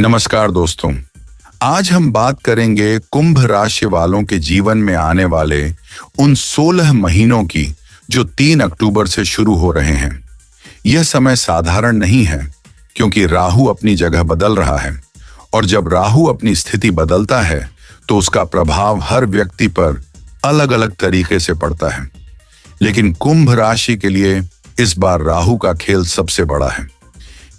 नमस्कार दोस्तों। आज हम बात करेंगे कुंभ राशि वालों के जीवन में आने वाले उन 16 महीनों की जो 3 अक्टूबर से शुरू हो रहे हैं। यह समय साधारण नहीं है क्योंकि राहु अपनी जगह बदल रहा है और जब राहु अपनी स्थिति बदलता है तो उसका प्रभाव हर व्यक्ति पर अलग अलग तरीके से पड़ता है। लेकिन कुंभ राशि के लिए इस बार राहु का खेल सबसे बड़ा है।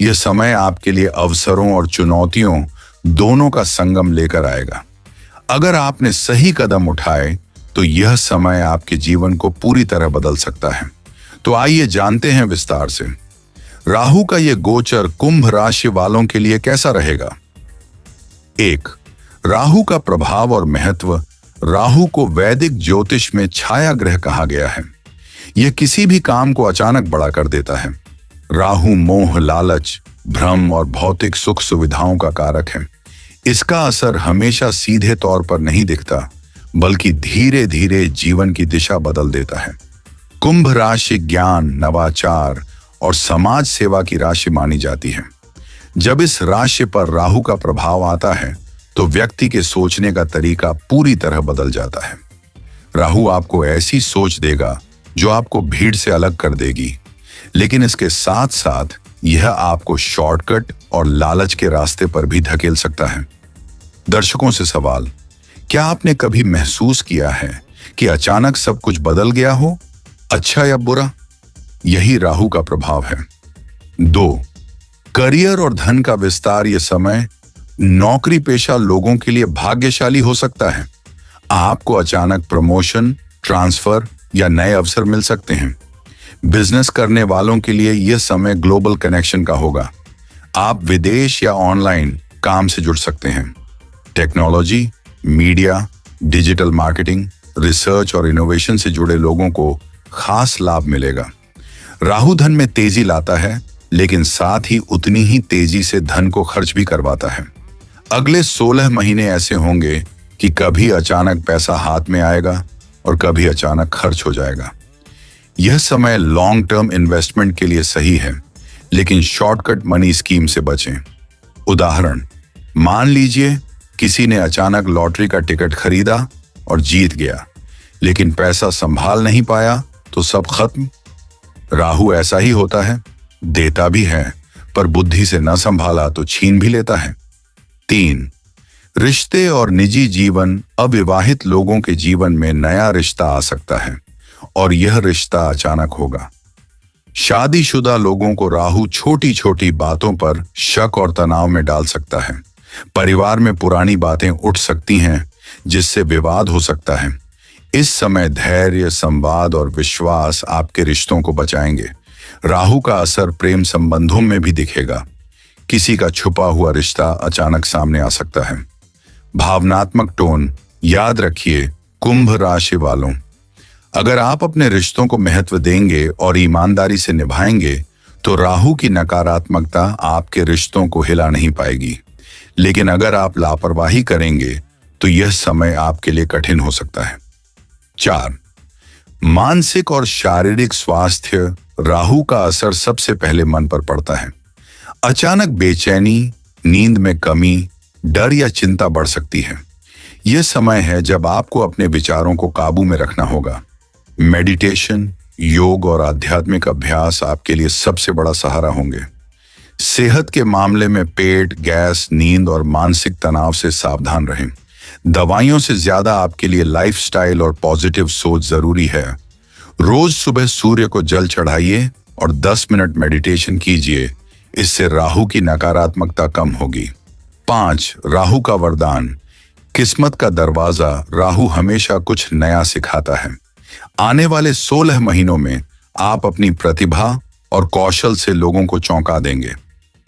यह समय आपके लिए अवसरों और चुनौतियों दोनों का संगम लेकर आएगा। अगर आपने सही कदम उठाए तो यह समय आपके जीवन को पूरी तरह बदल सकता है। तो आइए जानते हैं विस्तार से राहु का यह गोचर कुंभ राशि वालों के लिए कैसा रहेगा। 1. राहु का प्रभाव और महत्व। राहु को वैदिक ज्योतिष में छाया ग्रह कहा गया है। यह किसी भी काम को अचानक बड़ा कर देता है। राहु मोह, लालच, भ्रम और भौतिक सुख सुविधाओं का कारक है। इसका असर हमेशा सीधे तौर पर नहीं दिखता, बल्कि धीरे धीरे जीवन की दिशा बदल देता है। कुंभ राशि ज्ञान, नवाचार और समाज सेवा की राशि मानी जाती है। जब इस राशि पर राहु का प्रभाव आता है तो व्यक्ति के सोचने का तरीका पूरी तरह बदल जाता है। राहु आपको ऐसी सोच देगा जो आपको भीड़ से अलग कर देगी, लेकिन इसके साथ साथ यह आपको शॉर्टकट और लालच के रास्ते पर भी धकेल सकता है। दर्शकों से सवाल, क्या आपने कभी महसूस किया है कि अचानक सब कुछ बदल गया हो, अच्छा या बुरा? यही राहु का प्रभाव है। 2. करियर और धन का विस्तार। यह समय नौकरी पेशा लोगों के लिए भाग्यशाली हो सकता है। आपको अचानक प्रमोशन, ट्रांसफर या नए अवसर मिल सकते हैं। बिजनेस करने वालों के लिए यह समय ग्लोबल कनेक्शन का होगा। आप विदेश या ऑनलाइन काम से जुड़ सकते हैं। Technology, media, digital marketing, research और इनोवेशन से जुड़े लोगों को खास लाभ मिलेगा। राहु धन में तेजी लाता है, लेकिन साथ ही उतनी ही तेजी से धन को खर्च भी करवाता है। अगले 16 महीने ऐसे होंगे कि कभी अचानक पैसा हाथ में आएगा और कभी अचानक खर्च हो जाएगा। यह समय लॉन्ग टर्म इन्वेस्टमेंट के लिए सही है, लेकिन शॉर्टकट मनी स्कीम से बचें। उदाहरण, मान लीजिए किसी ने अचानक लॉटरी का टिकट खरीदा और जीत गया, लेकिन पैसा संभाल नहीं पाया तो सब खत्म। राहु ऐसा ही होता है, देता भी है पर बुद्धि से न संभाला तो छीन भी लेता है। 3. रिश्ते और निजी जीवन। अविवाहित लोगों के जीवन में नया रिश्ता आ सकता है और यह रिश्ता अचानक होगा। शादीशुदा लोगों को राहु छोटी छोटी बातों पर शक और तनाव में डाल सकता है। परिवार में पुरानी बातें उठ सकती हैं जिससे विवाद हो सकता है। इस समय धैर्य, संवाद और विश्वास आपके रिश्तों को बचाएंगे। राहु का असर प्रेम संबंधों में भी दिखेगा। किसी का छुपा हुआ रिश्ता अचानक सामने आ सकता है। भावनात्मक टोन। याद रखिए कुंभ राशि वालों, अगर आप अपने रिश्तों को महत्व देंगे और ईमानदारी से निभाएंगे तो राहु की नकारात्मकता आपके रिश्तों को हिला नहीं पाएगी। लेकिन अगर आप लापरवाही करेंगे तो यह समय आपके लिए कठिन हो सकता है। 4. मानसिक और शारीरिक स्वास्थ्य। राहु का असर सबसे पहले मन पर पड़ता है। अचानक बेचैनी, नींद में कमी, डर या चिंता बढ़ सकती है। यह समय है जब आपको अपने विचारों को काबू में रखना होगा। मेडिटेशन, योग और आध्यात्मिक अभ्यास आपके लिए सबसे बड़ा सहारा होंगे। सेहत के मामले में पेट, गैस, नींद और मानसिक तनाव से सावधान रहें। दवाइयों से ज्यादा आपके लिए लाइफस्टाइल और पॉजिटिव सोच जरूरी है। रोज सुबह सूर्य को जल चढ़ाइए और 10 मिनट मेडिटेशन कीजिए। इससे राहु की नकारात्मकता कम होगी। 5. राहु का वरदान। किस्मत का दरवाजा। राहु हमेशा कुछ नया सिखाता है। आने वाले 16 महीनों में आप अपनी प्रतिभा और कौशल से लोगों को चौंका देंगे।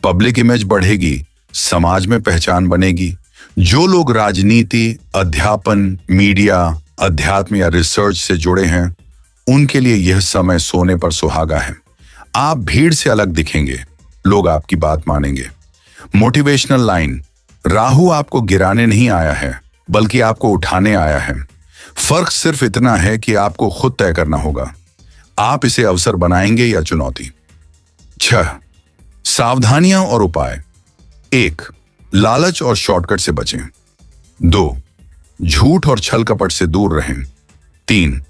पब्लिक इमेज बढ़ेगी, समाज में पहचान बनेगी। जो लोग राजनीति, अध्यापन, मीडिया, अध्यात्म या रिसर्च से जुड़े हैं उनके लिए यह समय सोने पर सुहागा है। आप भीड़ से अलग दिखेंगे, लोग आपकी बात मानेंगे। Motivational line. राहु आपको गिराने नहीं आया है बल्कि आपको उठाने आया है। फर्क सिर्फ इतना है कि आपको खुद तय करना होगा, आप इसे अवसर बनाएंगे या चुनौती। 6. सावधानियां और उपाय। 1. लालच और शॉर्टकट से बचें। 2. झूठ और छल कपट से दूर रहें। 3.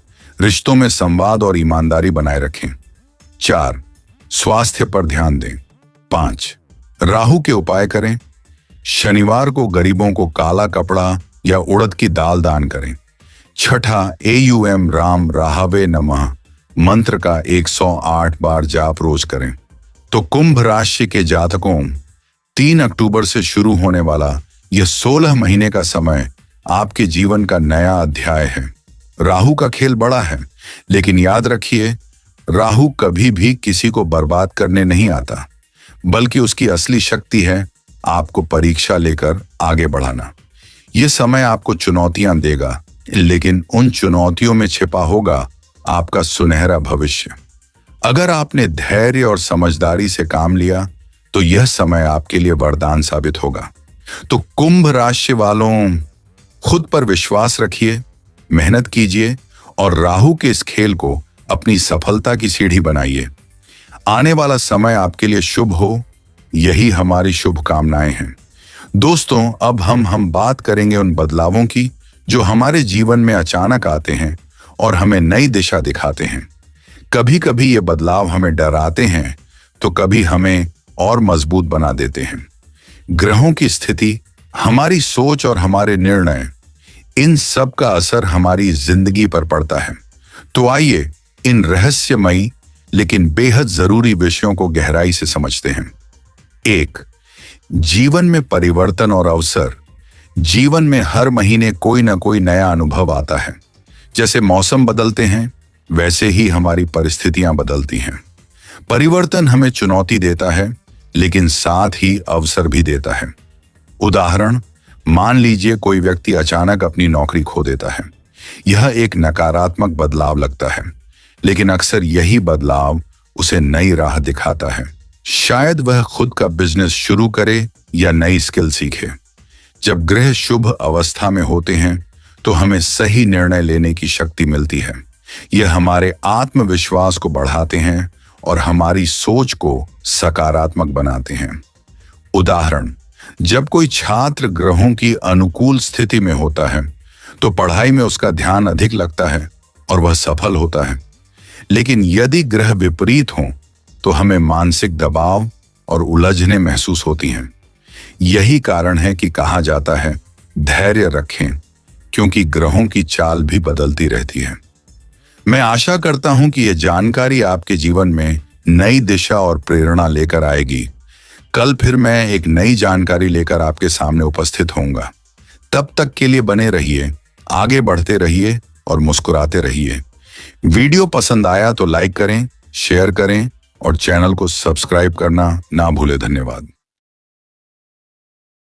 रिश्तों में संवाद और ईमानदारी बनाए रखें। 4. स्वास्थ्य पर ध्यान दें। 5. राहु के उपाय करें। शनिवार को गरीबों को काला कपड़ा या उड़द की दाल दान करें। 6. AUM राम राहवे नमः मंत्र का 108 बार जाप रोज करें। तो कुंभ राशि के जातकों, 3 अक्टूबर से शुरू होने वाला यह 16 महीने का समय आपके जीवन का नया अध्याय है। राहु का खेल बड़ा है, लेकिन याद रखिए, राहु कभी भी किसी को बर्बाद करने नहीं आता, बल्कि उसकी असली शक्ति है आपको परीक्षा लेकर आगे बढ़ाना। यह समय आपको चुनौतियां देगा, लेकिन उन चुनौतियों में छिपा होगा आपका सुनहरा भविष्य। अगर आपने धैर्य और समझदारी से काम लिया तो यह समय आपके लिए वरदान साबित होगा। तो कुंभ राशि वालों, खुद पर विश्वास रखिए, मेहनत कीजिए और राहु के इस खेल को अपनी सफलता की सीढ़ी बनाइए। आने वाला समय आपके लिए शुभ हो, यही हमारी शुभकामनाएं हैं। दोस्तों, अब हम बात करेंगे उन बदलावों की जो हमारे जीवन में अचानक आते हैं और हमें नई दिशा दिखाते हैं। कभी कभी ये बदलाव हमें डराते हैं, तो कभी हमें और मजबूत बना देते हैं। ग्रहों की स्थिति, हमारी सोच और हमारे निर्णय, इन सब का असर हमारी जिंदगी पर पड़ता है। तो आइए इन रहस्यमयी लेकिन बेहद जरूरी विषयों को गहराई से समझते हैं। 1. जीवन में परिवर्तन और अवसर। जीवन में हर महीने कोई ना कोई नया अनुभव आता है। जैसे मौसम बदलते हैं, वैसे ही हमारी परिस्थितियां बदलती हैं। परिवर्तन हमें चुनौती देता है, लेकिन साथ ही अवसर भी देता है। उदाहरण, मान लीजिए कोई व्यक्ति अचानक अपनी नौकरी खो देता है। यह एक नकारात्मक बदलाव लगता है, लेकिन अक्सर यही बदलाव उसे नई राह दिखाता है। शायद वह खुद का बिजनेस शुरू करे या नई स्किल सीखे। जब ग्रह शुभ अवस्था में होते हैं तो हमें सही निर्णय लेने की शक्ति मिलती है। यह हमारे आत्मविश्वास को बढ़ाते हैं और हमारी सोच को सकारात्मक बनाते हैं। उदाहरण, जब कोई छात्र ग्रहों की अनुकूल स्थिति में होता है तो पढ़ाई में उसका ध्यान अधिक लगता है और वह सफल होता है। लेकिन यदि ग्रह विपरीत हों तो हमें मानसिक दबाव और उलझने महसूस होती हैं। यही कारण है कि कहा जाता है, धैर्य रखें, क्योंकि ग्रहों की चाल भी बदलती रहती है। मैं आशा करता हूं कि यह जानकारी आपके जीवन में नई दिशा और प्रेरणा लेकर आएगी। कल फिर मैं एक नई जानकारी लेकर आपके सामने उपस्थित होऊंगा। तब तक के लिए बने रहिए, आगे बढ़ते रहिए और मुस्कुराते रहिए। वीडियो पसंद आया तो लाइक करें, शेयर करें और चैनल को सब्सक्राइब करना ना भूलें। धन्यवाद।